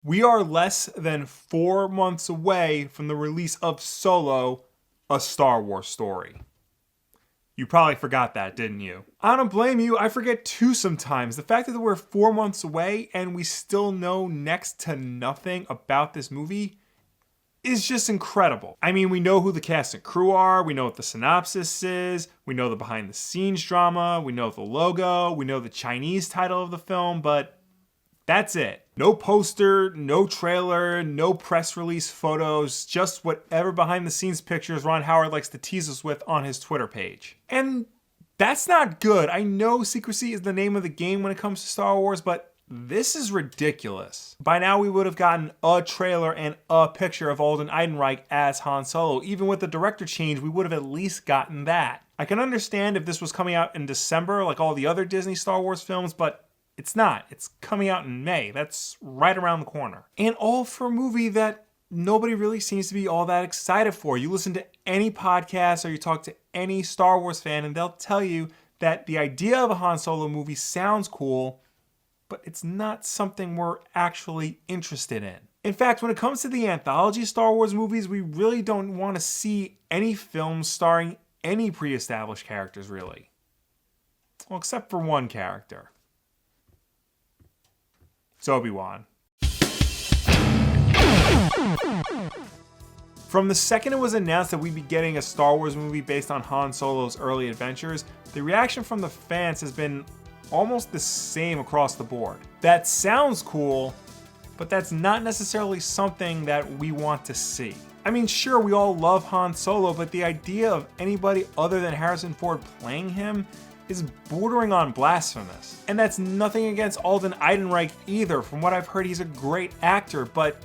We are less than 4 months away from the release of Solo, a Star Wars story. You probably forgot that, didn't you? I don't blame you, I forget too sometimes. The fact that we're 4 months away and we still know next to nothing about this movie is just incredible. I mean, we know who the cast and crew are, we know what the synopsis is, we know the behind the scenes drama, we know the logo, we know the Chinese title of the film, but that's it. No poster, no trailer, no press release photos, just whatever behind the scenes pictures Ron Howard likes to tease us with on his Twitter page. And that's not good. I know secrecy is the name of the game when it comes to Star Wars, but this is ridiculous. By now we would have gotten a trailer and a picture of Alden Ehrenreich as Han Solo. Even with the director change, we would have at least gotten that. I can understand if this was coming out in December like all the other Disney Star Wars films, but it's not. It's coming out in May. That's right around the corner. And all for a movie that nobody really seems to be all that excited for. You listen to any podcast or you talk to any Star Wars fan and they'll tell you that the idea of a Han Solo movie sounds cool, but it's not something we're actually interested in. In fact, when it comes to the anthology Star Wars movies, we really don't want to see any films starring any pre-established characters, really. Well, except for one character. It's Obi-Wan. From the second it was announced that we'd be getting a Star Wars movie based on Han Solo's early adventures, the reaction from the fans has been almost the same across the board. That sounds cool, but that's not necessarily something that we want to see. I mean, sure, we all love Han Solo, but the idea of anybody other than Harrison Ford playing him is bordering on blasphemous. And that's nothing against Alden Ehrenreich either. From what I've heard, he's a great actor, but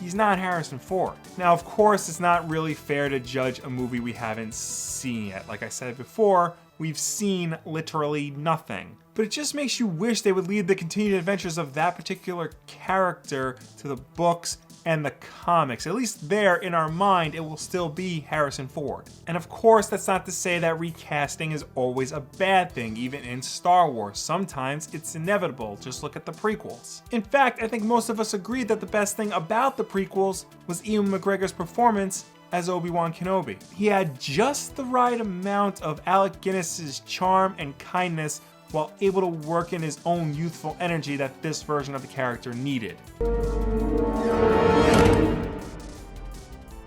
he's not Harrison Ford. Now, of course, it's not really fair to judge a movie we haven't seen yet. Like I said before, we've seen literally nothing. But it just makes you wish they would lead the continued adventures of that particular character to the books and the comics. At least there, in our mind, it will still be Harrison Ford. And of course, that's not to say that recasting is always a bad thing, even in Star Wars. Sometimes it's inevitable. Just look at the prequels. In fact, I think most of us agreed that the best thing about the prequels was Ewan McGregor's performance as Obi-Wan Kenobi. He had just the right amount of Alec Guinness's charm and kindness while able to work in his own youthful energy that this version of the character needed.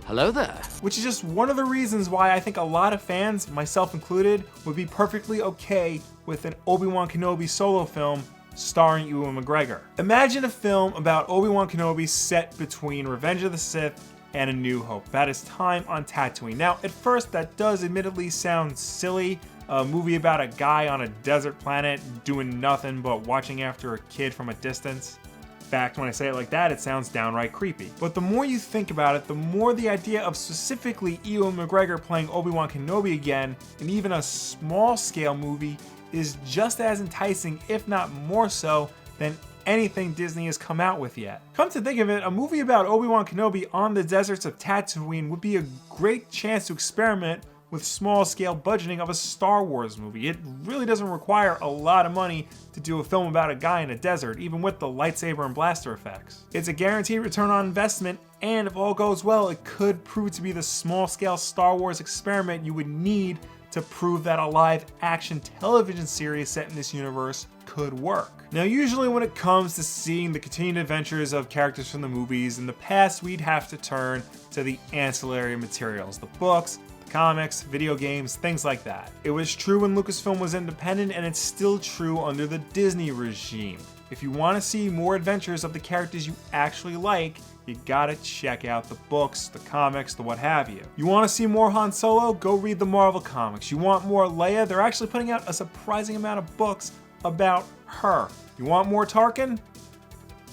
Hello there. Which is just one of the reasons why I think a lot of fans, myself included, would be perfectly okay with an Obi-Wan Kenobi solo film starring Ewan McGregor. Imagine a film about Obi-Wan Kenobi set between Revenge of the Sith and A New Hope, about his time on Tatooine. Now, at first, that does admittedly sound silly. A movie about a guy on a desert planet doing nothing but watching after a kid from a distance. In fact, when I say it like that, it sounds downright creepy. But the more you think about it, the more the idea of specifically Ewan McGregor playing Obi-Wan Kenobi again, in even a small-scale movie, is just as enticing, if not more so, than anything Disney has come out with yet. Come to think of it, a movie about Obi-Wan Kenobi on the deserts of Tatooine would be a great chance to experiment with small-scale budgeting of a Star Wars movie. It really doesn't require a lot of money to do a film about a guy in a desert, even with the lightsaber and blaster effects. It's a guaranteed return on investment, and if all goes well, it could prove to be the small-scale Star Wars experiment you would need to prove that a live-action television series set in this universe could work. Now, usually when it comes to seeing the continued adventures of characters from the movies, in the past we'd have to turn to the ancillary materials, the books, comics, video games, things like that. It was true when Lucasfilm was independent, and it's still true under the Disney regime. If you want to see more adventures of the characters you actually like, you gotta check out the books, the comics, the what have you. You want to see more Han Solo? Go read the Marvel comics. You want more Leia? They're actually putting out a surprising amount of books about her. You want more Tarkin?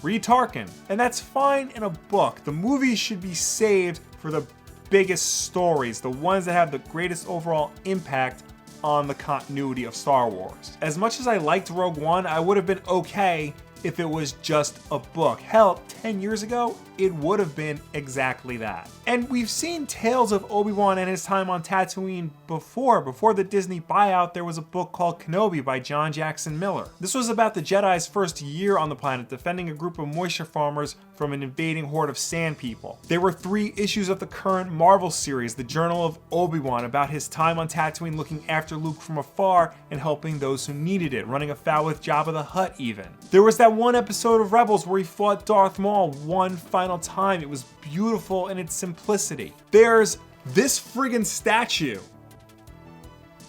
Read Tarkin. And that's fine in a book. The movies should be saved for the biggest stories, the ones that have the greatest overall impact on the continuity of Star Wars. As much as I liked Rogue One, I would have been okay if it was just a book. Hell, 10 years ago, it would have been exactly that. And we've seen tales of Obi-Wan and his time on Tatooine before. Before the Disney buyout, there was a book called Kenobi by John Jackson Miller. This was about the Jedi's first year on the planet, defending a group of moisture farmers from an invading horde of sand people. There were 3 issues of the current Marvel series, The Journal of Obi-Wan, about his time on Tatooine looking after Luke from afar and helping those who needed it, running afoul with Jabba the Hutt even. There was that one episode of Rebels where he fought Darth Maul one final time. It was beautiful in its simplicity. There's this friggin' statue.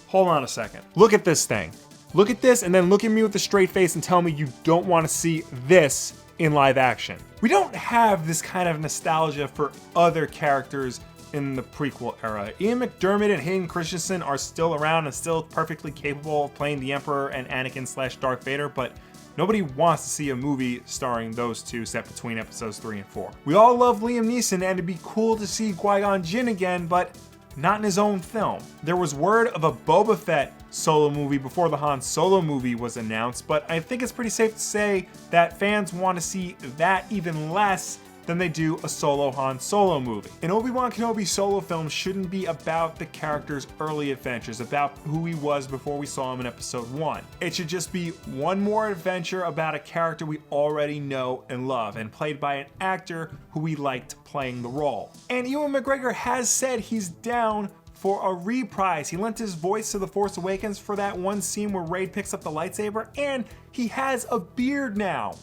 Hold on a second. Look at this thing. Look at this and then look at me with a straight face and tell me you don't want to see this in live action. We don't have this kind of nostalgia for other characters in the prequel era. Ian McDermott and Hayden Christensen are still around and still perfectly capable of playing the Emperor and Anakin/Darth Vader, but nobody wants to see a movie starring those two set between episodes 3 and 4. We all love Liam Neeson and it'd be cool to see Qui-Gon Jinn again, but not in his own film. There was word of a Boba Fett solo movie before the Han Solo movie was announced, but I think it's pretty safe to say that fans want to see that even less than they do a solo Han Solo movie. An Obi-Wan Kenobi solo film shouldn't be about the character's early adventures, about who he was before we saw him in episode 1. It should just be one more adventure about a character we already know and love, and played by an actor who we liked playing the role. And Ewan McGregor has said he's down for a reprise. He lent his voice to The Force Awakens for that one scene where Rey picks up the lightsaber, and he has a beard now.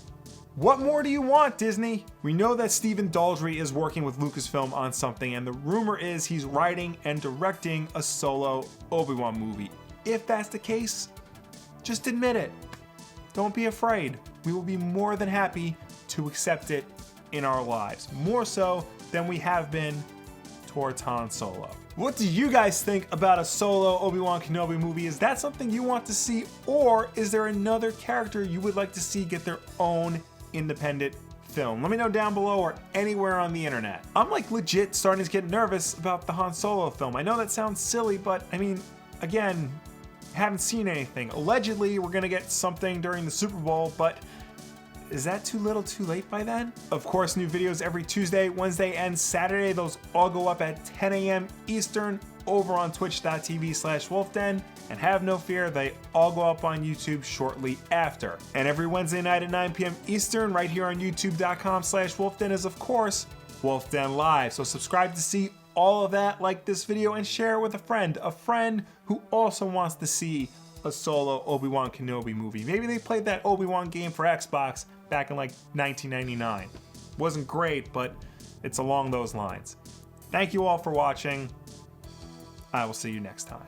What more do you want, Disney? We know that Stephen Daldry is working with Lucasfilm on something, and the rumor is he's writing and directing a solo Obi-Wan movie. If that's the case, just admit it. Don't be afraid. We will be more than happy to accept it in our lives, more so than we have been towards Han Solo. What do you guys think about a solo Obi-Wan Kenobi movie? Is that something you want to see, or is there another character you would like to see get their own independent film? Let me know down below or anywhere on the internet. I'm like legit starting to get nervous about the Han Solo film. I know that sounds silly, but I mean, again, haven't seen anything. Allegedly, we're gonna get something during the Super Bowl, but is that too little too late by then? Of course, new videos every Tuesday, Wednesday, and Saturday. Those all go up at 10 a.m. Eastern over on twitch.tv/wolfden. And have no fear, they all go up on YouTube shortly after. And every Wednesday night at 9 p.m. Eastern, right here on youtube.com/wolfden is, of course, Wolfden Live. So subscribe to see all of that, like this video, and share it with a friend who also wants to see a solo Obi-Wan Kenobi movie. Maybe they played that Obi-Wan game for Xbox back in like 1999. Wasn't great, but it's along those lines. Thank you all for watching. I will see you next time.